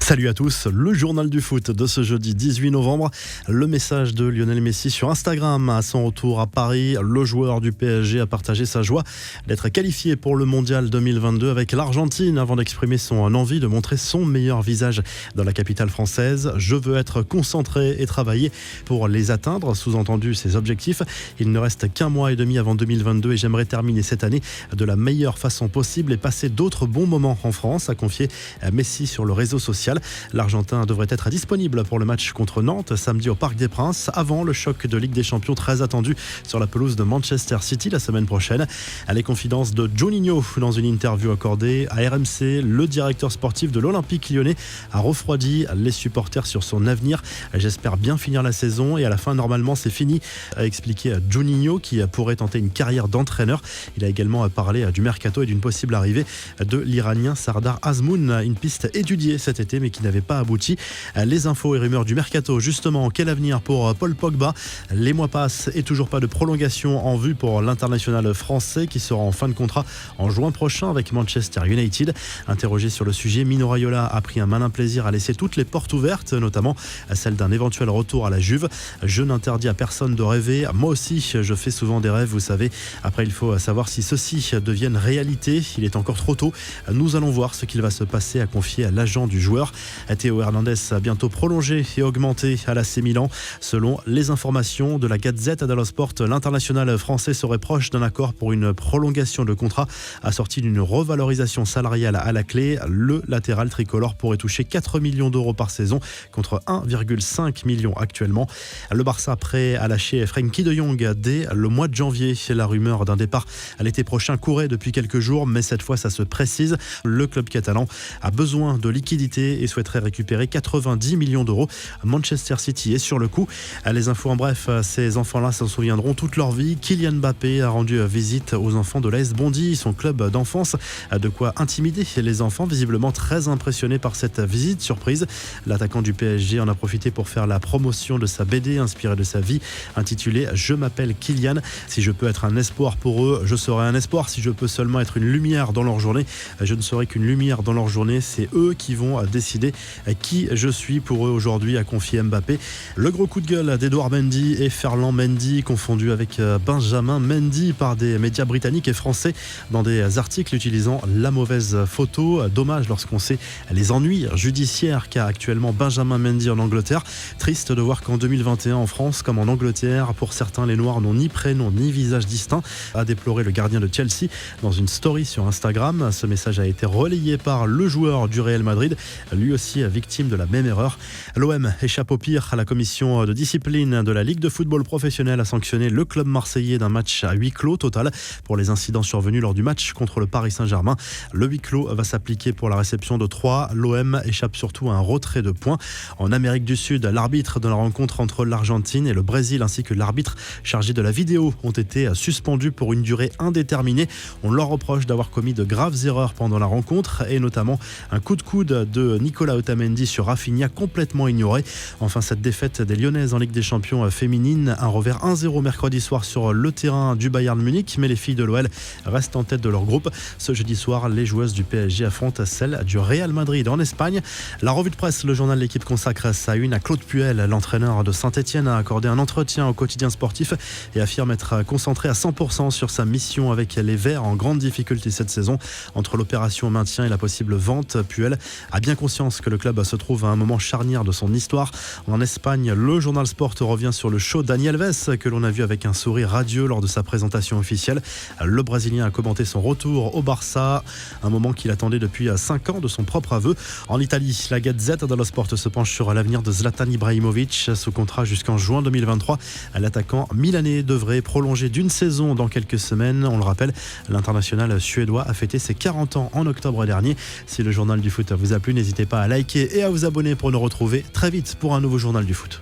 Salut à tous, le journal du foot de ce jeudi 18 novembre. Le message de Lionel Messi sur Instagram. À son retour à Paris, le joueur du PSG a partagé sa joie d'être qualifié pour le Mondial 2022 avec l'Argentine avant d'exprimer son envie de montrer son meilleur visage dans la capitale française. Je veux être concentré et travailler pour les atteindre, sous-entendu ses objectifs. Il ne reste qu'un mois et demi avant 2022 et j'aimerais terminer cette année de la meilleure façon possible et passer d'autres bons moments en France, a confié Messi sur le réseau social. L'Argentin devrait être disponible pour le match contre Nantes samedi au Parc des Princes avant le choc de Ligue des Champions très attendu sur la pelouse de Manchester City la semaine prochaine. Les confidences de Juninho dans une interview accordée à RMC, le directeur sportif de l'Olympique lyonnais a refroidi les supporters sur son avenir. J'espère bien finir la saison et à la fin normalement c'est fini, a expliqué Juninho qui pourrait tenter une carrière d'entraîneur. Il a également parlé du mercato et d'une possible arrivée de l'Iranien Sardar Azmoun, une piste étudiée cet été mais qui n'avait pas abouti. Les infos et rumeurs du mercato, justement, quel avenir pour Paul Pogba? Les mois passent et toujours pas de prolongation en vue pour l'international français qui sera en fin de contrat en juin prochain avec Manchester United. Interrogé sur le sujet, Mino Raiola a pris un malin plaisir à laisser toutes les portes ouvertes, notamment celle d'un éventuel retour à la Juve. Je n'interdis à personne de rêver. Moi aussi, je fais souvent des rêves, vous savez. Après, il faut savoir si ceux-ci deviennent réalité. Il est encore trop tôt. Nous allons voir ce qu'il va se passer, a confié l'agent du joueur. Théo Hernandez a bientôt prolongé et augmenté à l'AC Milan. Selon les informations de la Gazette dello Sport, l'international français serait proche d'un accord pour une prolongation de contrat assortie d'une revalorisation salariale à la clé. Le latéral tricolore pourrait toucher 4 millions d'euros par saison contre 1,5 million actuellement. Le Barça prêt à lâcher Frenkie de Jong dès le mois de janvier. La rumeur d'un départ à l'été prochain courait depuis quelques jours, mais cette fois ça se précise. Le club catalan a besoin de liquidités et souhaiterait récupérer 90 millions d'euros. Manchester City est sur le coup. Les infos en bref, ces enfants-là s'en souviendront toute leur vie. Kylian Mbappé a rendu visite aux enfants de l'AS Bondy, son club d'enfance. De quoi intimider les enfants, visiblement très impressionnés par cette visite surprise. L'attaquant du PSG en a profité pour faire la promotion de sa BD inspirée de sa vie, intitulée « Je m'appelle Kylian. Si je peux être un espoir pour eux, je serai un espoir. Si je peux seulement être une lumière dans leur journée, je ne serai qu'une lumière dans leur journée. C'est eux qui vont décider qui je suis pour eux aujourd'hui, a confié Mbappé. Le gros coup de gueule d'Edouard Mendy et Ferland Mendy, confondu avec Benjamin Mendy par des médias britanniques et français dans des articles utilisant la mauvaise photo. Dommage lorsqu'on sait les ennuis judiciaires qu'a actuellement Benjamin Mendy en Angleterre. Triste de voir qu'en 2021 en France comme en Angleterre, pour certains les Noirs n'ont ni prénom ni visage distinct, a déploré le gardien de Chelsea dans une story sur Instagram. Ce message a été relayé par le joueur du Real Madrid, lui aussi victime de la même erreur. L'OM échappe au pire. La commission de discipline de la Ligue de football professionnel a sanctionné le club marseillais d'un match à huis clos total pour les incidents survenus lors du match contre le Paris Saint-Germain. Le huis clos va s'appliquer pour la réception de 3. L'OM échappe surtout à un retrait de points. En Amérique du Sud, l'arbitre de la rencontre entre l'Argentine et le Brésil ainsi que l'arbitre chargé de la vidéo ont été suspendus pour une durée indéterminée. On leur reproche d'avoir commis de graves erreurs pendant la rencontre et notamment un coup de coude de Nicolas Otamendi sur Rafinha complètement ignoré. Enfin, cette défaite des Lyonnaises en Ligue des Champions féminines, un revers 1-0 mercredi soir sur le terrain du Bayern Munich, mais les filles de l'OL restent en tête de leur groupe. Ce jeudi soir, les joueuses du PSG affrontent celles du Real Madrid en Espagne. La revue de presse, le journal de l'équipe consacre sa une à Claude Puel. L'entraîneur de Saint-Etienne a accordé un entretien au quotidien sportif et affirme être concentré à 100% sur sa mission avec les Verts en grande difficulté cette saison. Entre l'opération maintien et la possible vente, Puel a bien conscience que le club se trouve à un moment charnière de son histoire. En Espagne, le journal Sport revient sur le show Dani Alves que l'on a vu avec un sourire radieux lors de sa présentation officielle. Le Brésilien a commenté son retour au Barça, un moment qu'il attendait depuis 5 ans de son propre aveu. En Italie, la Gazette dello Sport se penche sur l'avenir de Zlatan Ibrahimovic. Sous contrat jusqu'en juin 2023, l'attaquant milanais devrait prolonger d'une saison dans quelques semaines. On le rappelle, l'international suédois a fêté ses 40 ans en octobre dernier. Si le journal du foot vous a plu, n'hésitez pas à liker et à vous abonner pour nous retrouver très vite pour un nouveau journal du foot.